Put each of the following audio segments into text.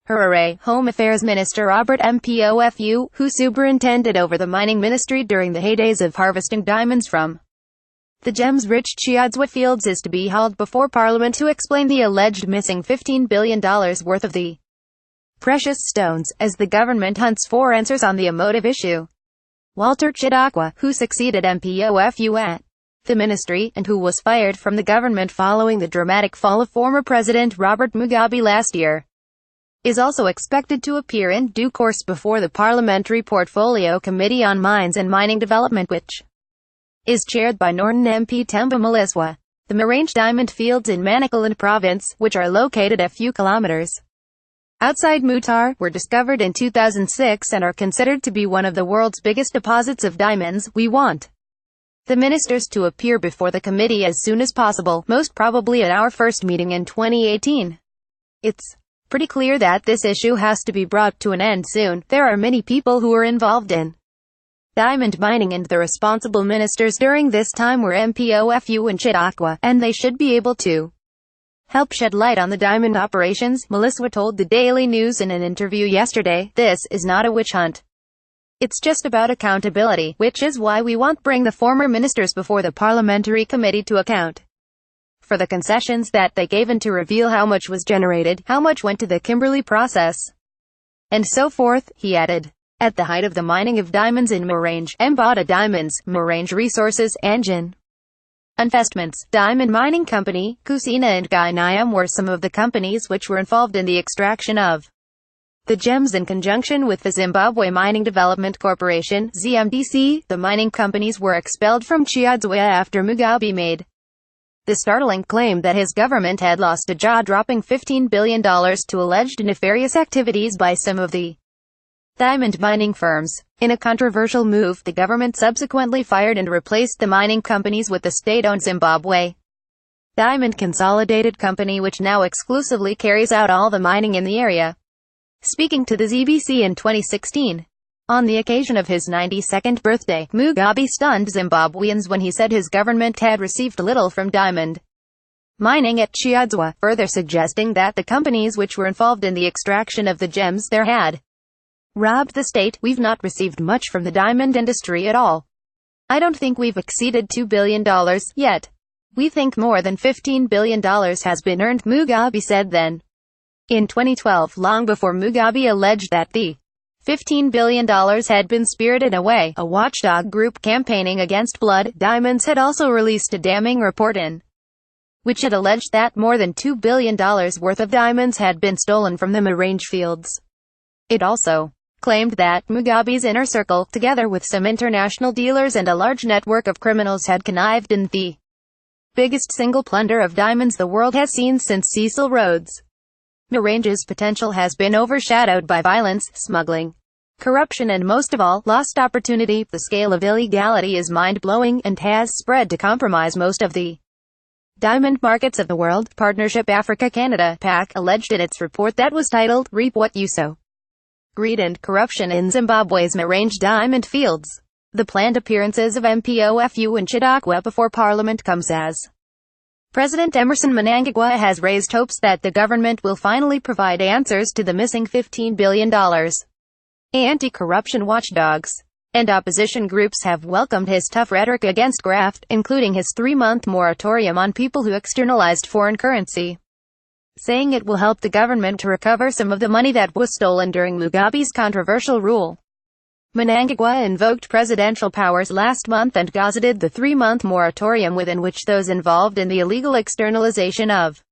Hooray! Home Affairs Minister Obert Mpofu, who superintended over the mining ministry during the heydays of harvesting diamonds from the gems-rich Chiadzwa fields, is to be hauled before Parliament to explain the alleged missing $15 billion worth of the precious stones, as the government hunts for answers on the emotive issue. Walter Chidakwa, who succeeded Mpofu at the ministry, and who was fired from the government following the dramatic fall of former President Robert Mugabe last year, is also expected to appear in due course before the Parliamentary Portfolio Committee on Mines and Mining Development, which is chaired by Northern MP Temba Maliswa. The Marange diamond fields in Manicaland province, which are located a few kilometers outside Mutar, were discovered in 2006 and are considered to be one of the world's biggest deposits of diamonds. We want the ministers to appear before the committee as soon as possible, most probably at our first meeting in 2018. It's pretty clear that this issue has to be brought to an end soon. There are many people who are involved in diamond mining, and the responsible ministers during this time were Mpofu and Chidakwa, and they should be able to help shed light on the diamond operations, Maliswa told the Daily News in an interview yesterday. This is not a witch hunt. It's just about accountability, which is why we want to bring the former ministers before the parliamentary committee to account for the concessions that they gave and to reveal how much was generated, how much went to the Kimberley process, and so forth, he added. At the height of the mining of diamonds in Marange, Mbada Diamonds, Marange Resources, Anjan Investments, Diamond Mining Company, Kusina and Gainayam were some of the companies which were involved in the extraction of the gems in conjunction with the Zimbabwe Mining Development Corporation, ZMDC. The mining companies were expelled from Chiadzwa after Mugabe made the startling claim that his government had lost a jaw-dropping $15 billion to alleged nefarious activities by some of the diamond mining firms. In a controversial move, the government subsequently fired and replaced the mining companies with the state-owned Zimbabwe Diamond Consolidated Company, which now exclusively carries out all the mining in the area. Speaking to the ZBC in 2016, on the occasion of his 92nd birthday, Mugabe stunned Zimbabweans when he said his government had received little from diamond mining at Chiadzwa, further suggesting that the companies which were involved in the extraction of the gems there had robbed the state. We've not received much from the diamond industry at all. I don't think we've exceeded $2 billion yet. We think more than $15 billion has been earned, Mugabe said then. In 2012, long before Mugabe alleged that the $15 billion had been spirited away, a watchdog group campaigning against blood diamonds had also released a damning report in which it alleged that more than $2 billion worth of diamonds had been stolen from the Marange fields. It also claimed that Mugabe's inner circle, together with some international dealers and a large network of criminals, had connived in the biggest single plunder of diamonds the world has seen since Cecil Rhodes. Marange's potential has been overshadowed by violence, smuggling, corruption and most of all, lost opportunity. The scale of illegality is mind-blowing, and has spread to compromise most of the diamond markets of the world, Partnership Africa-Canada, PAC, alleged in its report that was titled, Reap What You Sow. Greed and corruption in Zimbabwe's Marange diamond fields. The planned appearances of Mpofu and Chidakwa before Parliament comes as President Emmerson Mnangagwa has raised hopes that the government will finally provide answers to the missing $15 billion. Anti-corruption watchdogs and opposition groups have welcomed his tough rhetoric against graft, including his 3-month moratorium on people who externalized foreign currency, saying it will help the government to recover some of the money that was stolen during Mugabe's controversial rule. Mnangagwa invoked presidential powers last month and gazetted the 3-month moratorium within which those involved in the illegal externalization of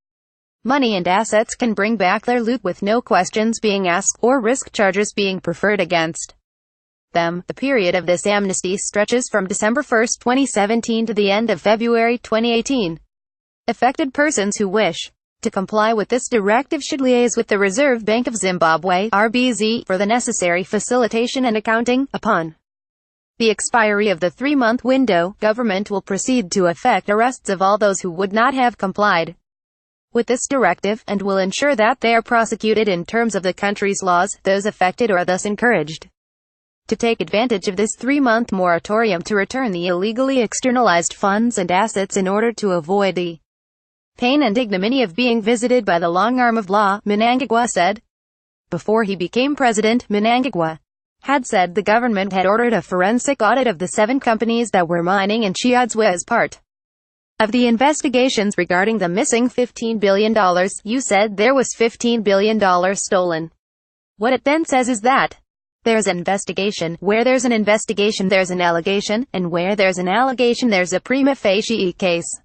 money and assets can bring back their loot with no questions being asked, or risk charges being preferred against them. The period of this amnesty stretches from December 1, 2017 to the end of February 2018. Affected persons who wish to comply with this directive should liaise with the Reserve Bank of Zimbabwe, RBZ, for the necessary facilitation and accounting. Upon the expiry of the 3-month window, government will proceed to effect arrests of all those who would not have complied with this directive, and will ensure that they are prosecuted in terms of the country's laws. Those affected are thus encouraged to take advantage of this 3-month moratorium to return the illegally externalized funds and assets in order to avoid the pain and ignominy of being visited by the long arm of law, Mnangagwa said. Before he became president, Mnangagwa had said the government had ordered a forensic audit of the 7 companies that were mining in Chiadzwa as part of the investigations regarding the missing $15 billion. You said there was $15 billion stolen. What it then says is that there's an investigation. Where there's an investigation, there's an allegation, and where there's an allegation, there's a prima facie case.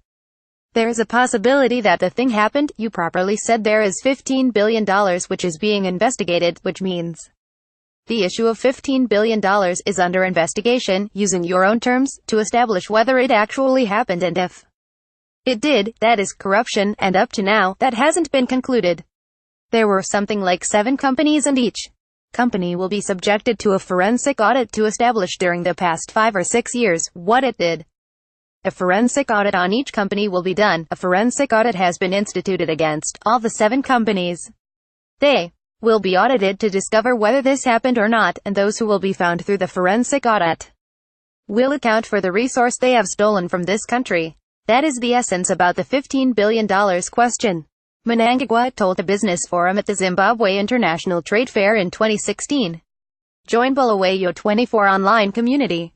There is a possibility that the thing happened. You properly said there is $15 billion which is being investigated, which means the issue of $15 billion is under investigation, using your own terms, to establish whether it actually happened and if it did. That is corruption, and up to now, that hasn't been concluded. There were something like 7 companies and each company will be subjected to a forensic audit to establish during the past 5 or 6 years what it did. A forensic audit on each company will be done. A forensic audit has been instituted against all the 7 companies. They will be audited to discover whether this happened or not, and those who will be found through the forensic audit will account for the resource they have stolen from this country. That is the essence about the $15 billion question. Mnangagwa told the Business Forum at the Zimbabwe International Trade Fair in 2016. Join Bulawayo 24 online community.